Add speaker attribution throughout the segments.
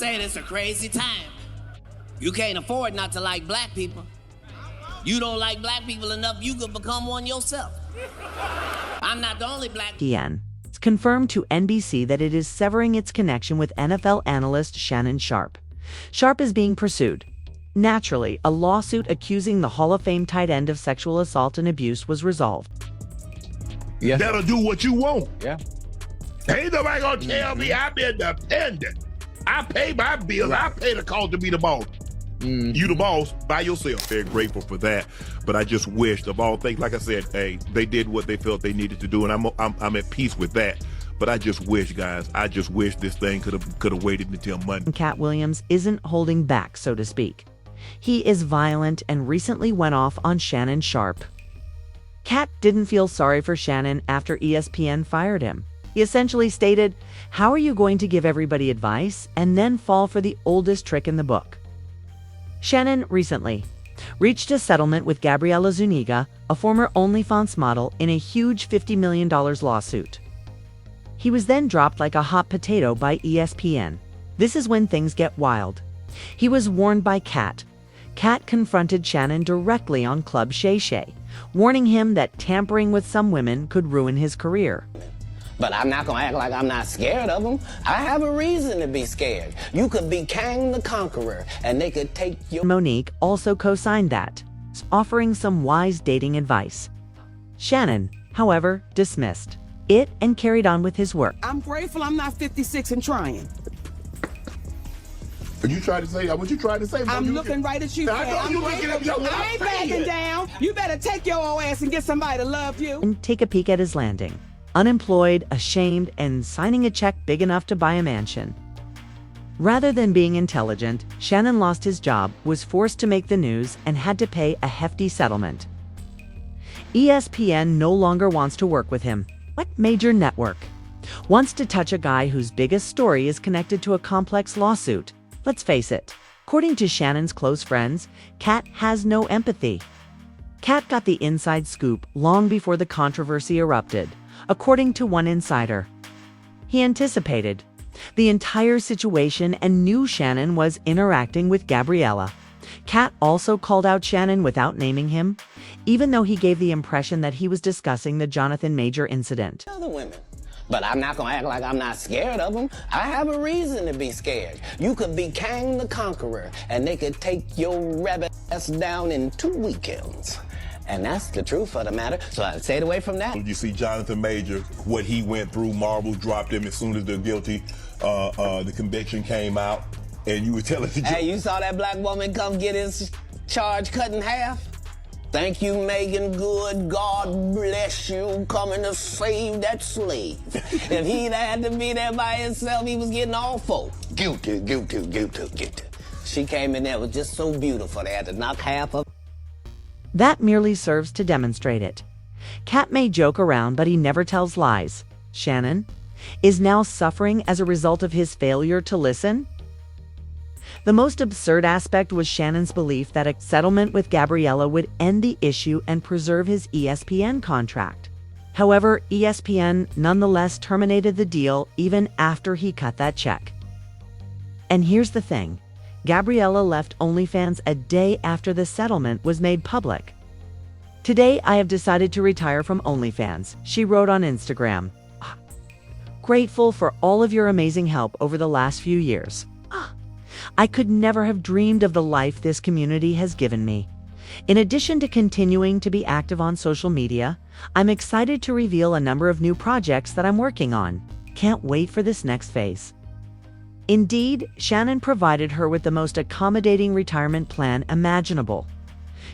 Speaker 1: Saying it's a crazy time. You can't afford not to like black people. You don't like black people enough, you could become one yourself. I'm not the only black.
Speaker 2: ESPN. It's confirmed to NBC that it is severing its connection with NFL analyst Shannon Sharpe. Sharpe is being pursued. Naturally, a lawsuit accusing the Hall of Fame tight end of sexual assault and abuse was resolved.
Speaker 3: Yes.
Speaker 4: That'll do what you want.
Speaker 3: Yeah.
Speaker 4: Ain't nobody gonna tell me I'm independent. I pay my bills.
Speaker 3: Right.
Speaker 4: I pay the cost to be the boss. You the boss by yourself. Very grateful for that, but I just wished of all things, like I said, hey, they did what they felt they needed to do, and I'm at peace with that. But I just wish, guys, I just wish this thing could have waited until Monday.
Speaker 2: Katt Williams isn't holding back, so to speak. He is violent and recently went off on Shannon Sharpe. Katt didn't feel sorry for Shannon after ESPN fired him. He essentially stated, "How are you going to give everybody advice and then fall for the oldest trick in the book?" Shannon recently reached a settlement with Gabriela Zuniga, a former OnlyFans model, in a huge $50 million lawsuit. He was then dropped like a hot potato by ESPN. This is when things get wild. He was warned by Katt. Katt confronted Shannon directly on Club Shay Shay, warning him that tampering with some women could ruin his career.
Speaker 1: But I'm not gonna act like I'm not scared of them. I have a reason to be scared. You could be Kang the Conqueror, and they could take your...
Speaker 2: Monique also co-signed that, offering some wise dating advice. Shannon, however, dismissed it and carried on with his work.
Speaker 5: I'm grateful I'm not 56 and trying.
Speaker 4: You tried to say what you tried to say.
Speaker 5: I'm looking right at you.
Speaker 4: I know you looking at me.
Speaker 5: I ain't backing down. You better take your old ass and get somebody to love you.
Speaker 2: And take a peek at his landing. Unemployed, ashamed, and signing a check big enough to buy a mansion. Rather than being intelligent, Shannon lost his job, was forced to make the news, and had to pay a hefty settlement. ESPN no longer wants to work with him. What major network wants to touch a guy whose biggest story is connected to a complex lawsuit? Let's face it, according to Shannon's close friends, Katt has no empathy. Katt got the inside scoop long before the controversy erupted, according to one insider. He anticipated the entire situation and knew Shannon was interacting with Gabriela. Katt also called out Shannon without naming him, even though he gave the impression that he was discussing the Jonathan Major incident.
Speaker 1: Other women. But I'm not gonna act like I'm not scared of them. I have a reason to be scared. You could be Kang the Conqueror, and they could take your rabbit ass down in 2 weekends. And that's the truth of the matter, so I stayed away from that.
Speaker 4: You see Jonathan Major, what he went through, Marvel dropped him as soon as the conviction came out, and you were telling the
Speaker 1: Hey, you saw that black woman come get his charge cut in half? Thank you, Megan Good. God bless you, coming to save that slave. If he'd had to be there by himself, he was getting all four. Guilty, guilty, guilty, guilty. She came in there, was just so beautiful, they had to knock half of.
Speaker 2: That merely serves to demonstrate it. Katt may joke around, but he never tells lies. Shannon is now suffering as a result of his failure to listen. The most absurd aspect was Shannon's belief that a settlement with Gabriela would end the issue and preserve his ESPN contract. However, ESPN nonetheless terminated the deal even after he cut that check. And here's the thing. Gabriela left OnlyFans a day after the settlement was made public. "Today, I have decided to retire from OnlyFans," she wrote on Instagram. "Grateful for all of your amazing help over the last few years. I could never have dreamed of the life this community has given me. In addition to continuing to be active on social media, I'm excited to reveal a number of new projects that I'm working on. Can't wait for this next phase." Indeed, Shannon provided her with the most accommodating retirement plan imaginable.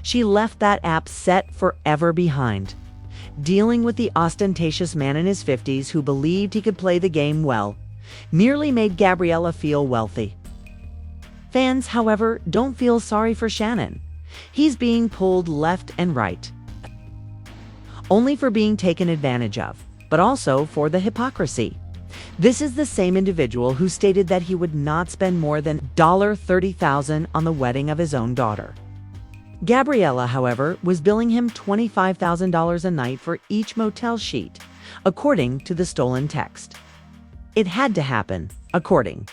Speaker 2: She left that app set forever behind. Dealing with the ostentatious man in his 50s who believed he could play the game well merely made Gabriela feel wealthy. Fans, however, don't feel sorry for Shannon. He's being pulled left and right. Only for being taken advantage of, but also for the hypocrisy. This is the same individual who stated that he would not spend more than $30,000 on the wedding of his own daughter. Gabriela, however, was billing him $25,000 a night for each motel sheet, according to the stolen text. It had to happen, according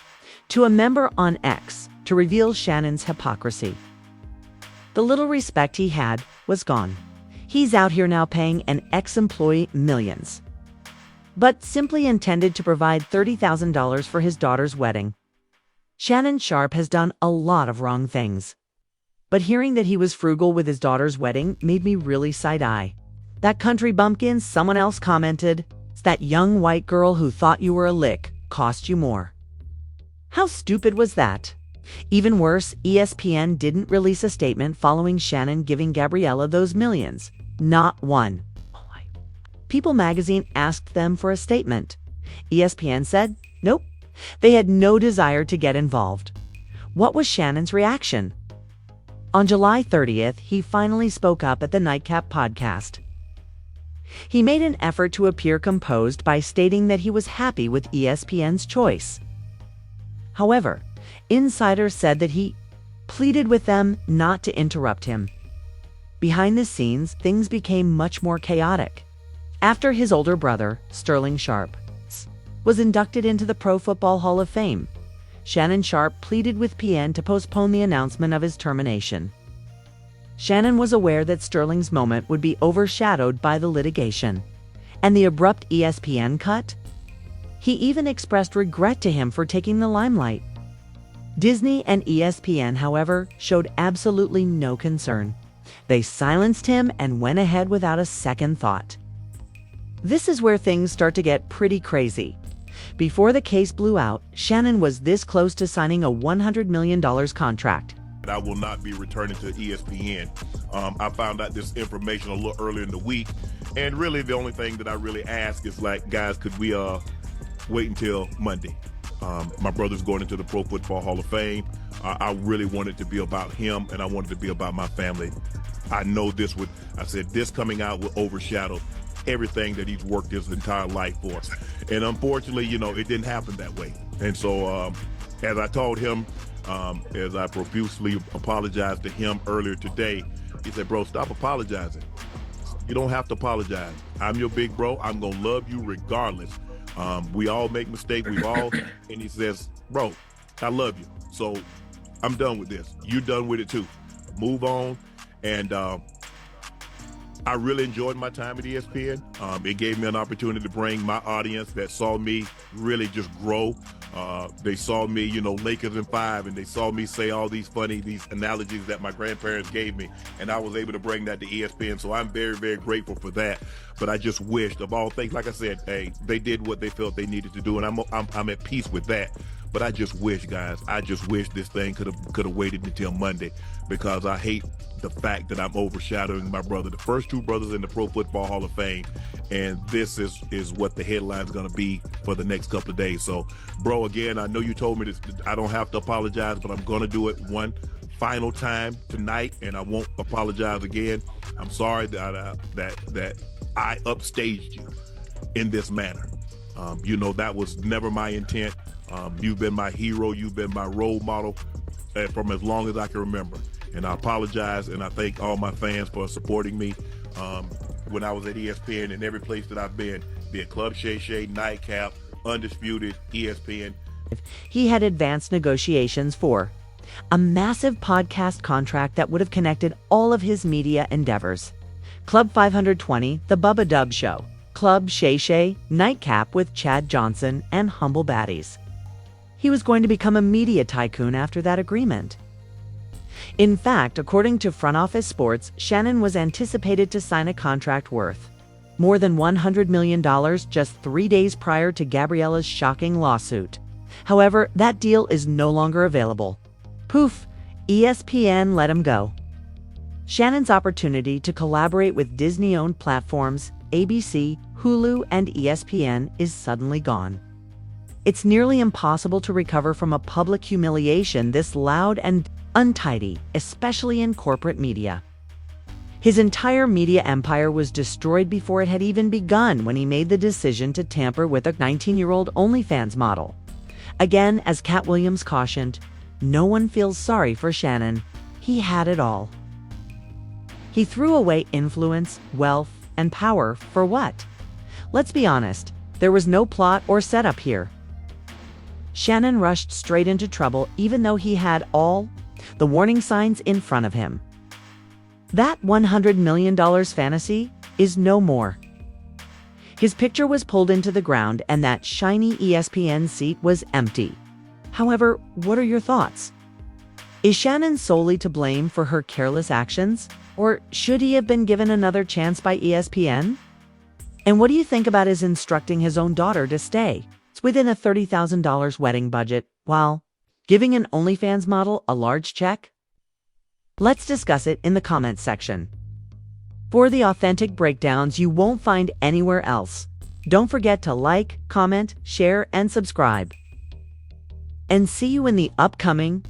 Speaker 2: to a member on X to reveal Shannon's hypocrisy. The little respect he had was gone. He's out here now paying an ex-employee millions, but simply intended to provide $30,000 for his daughter's wedding. Shannon Sharpe has done a lot of wrong things, but hearing that he was frugal with his daughter's wedding made me really side-eye. That country bumpkin, someone else commented, it's that young white girl who thought you were a lick, cost you more. How stupid was that? Even worse, ESPN didn't release a statement following Shannon giving Gabriella those millions. Not one. People magazine asked them for a statement. ESPN said, nope. They had no desire to get involved. What was Shannon's reaction? On July 30th, he finally spoke up at the Nightcap podcast. He made an effort to appear composed by stating that he was happy with ESPN's choice. However, insiders said that he pleaded with them not to interrupt him. Behind the scenes, things became much more chaotic. After his older brother, Shannon Sharpe, was inducted into the Pro Football Hall of Fame, Shannon Sharpe pleaded with PN to postpone the announcement of his termination. Shannon was aware that Sterling's moment would be overshadowed by the litigation and the abrupt ESPN cut. He even expressed regret to him for taking the limelight. Disney and ESPN, however, showed absolutely no concern. They silenced him and went ahead without a second thought. This is where things start to get pretty crazy. Before the case blew out, Shannon was this close to signing a $100 million contract.
Speaker 4: I will not be returning to ESPN. I found out this information a little earlier in the week, and really the only thing that I really ask is, like, guys, could we wait until Monday? My brother's going into the Pro Football Hall of Fame. I really wanted to be about him, and I wanted to be about my family. I know this coming out will overshadow everything that he's worked his entire life for. And unfortunately, it didn't happen that way. And so as I told him, as I profusely apologized to him earlier today, he said, bro, stop apologizing. You don't have to apologize. I'm your big bro. I'm going to love you regardless. We all make mistakes. And he says, bro, I love you. So I'm done with this. You're done with it too. Move on. And I really enjoyed my time at ESPN. It gave me an opportunity to bring my audience that saw me really just grow. They saw me, Lakers in 5, and they saw me say all these analogies that my grandparents gave me, and I was able to bring that to ESPN. So I'm very, very grateful for that. But I just wished, of all things, like I said, hey, they did what they felt they needed to do, and I'm at peace with that. But I just wish, guys, this thing could have waited until Monday, because I hate the fact that I'm overshadowing my brother, the first two brothers in the Pro Football Hall of Fame, and this is what the headline's going to be for the next couple of days. So, bro, again, I know you told me this, I don't have to apologize, but I'm going to do it one final time tonight, and I won't apologize again. I'm sorry that I upstaged you in this manner. That was never my intent. You've been my hero. You've been my role model from as long as I can remember. And I apologize, and I thank all my fans for supporting me when I was at ESPN and every place that I've been, be it Club Shay Shay, Nightcap, Undisputed, ESPN.
Speaker 2: He had advanced negotiations for a massive podcast contract that would have connected all of his media endeavors. Club 520, The Bubba Dub Show, Club Shay Shay, Nightcap with Chad Johnson, and Humble Baddies. He was going to become a media tycoon after that agreement. In fact, according to Front Office Sports, Shannon was anticipated to sign a contract worth more than $100 million just 3 days prior to Gabriella's shocking lawsuit. However, that deal is no longer available. Poof, ESPN let him go. Shannon's opportunity to collaborate with Disney-owned platforms, ABC, Hulu, and ESPN is suddenly gone. It's nearly impossible to recover from a public humiliation this loud and untidy, especially in corporate media. His entire media empire was destroyed before it had even begun when he made the decision to tamper with a 19-year-old OnlyFans model. Again, as Katt Williams cautioned, no one feels sorry for Shannon. He had it all. He threw away influence, wealth, and power for what? Let's be honest, there was no plot or setup here. Shannon rushed straight into trouble even though he had all the warning signs in front of him. That $100 million fantasy is no more. His picture was pulled into the ground and that shiny ESPN seat was empty. However, what are your thoughts? Is Shannon solely to blame for her careless actions? Or should he have been given another chance by ESPN? And what do you think about his instructing his own daughter to stay? It's within a $30,000 wedding budget, while giving an OnlyFans model a large check? Let's discuss it in the comments section. For the authentic breakdowns you won't find anywhere else, don't forget to like, comment, share, and subscribe. And see you in the upcoming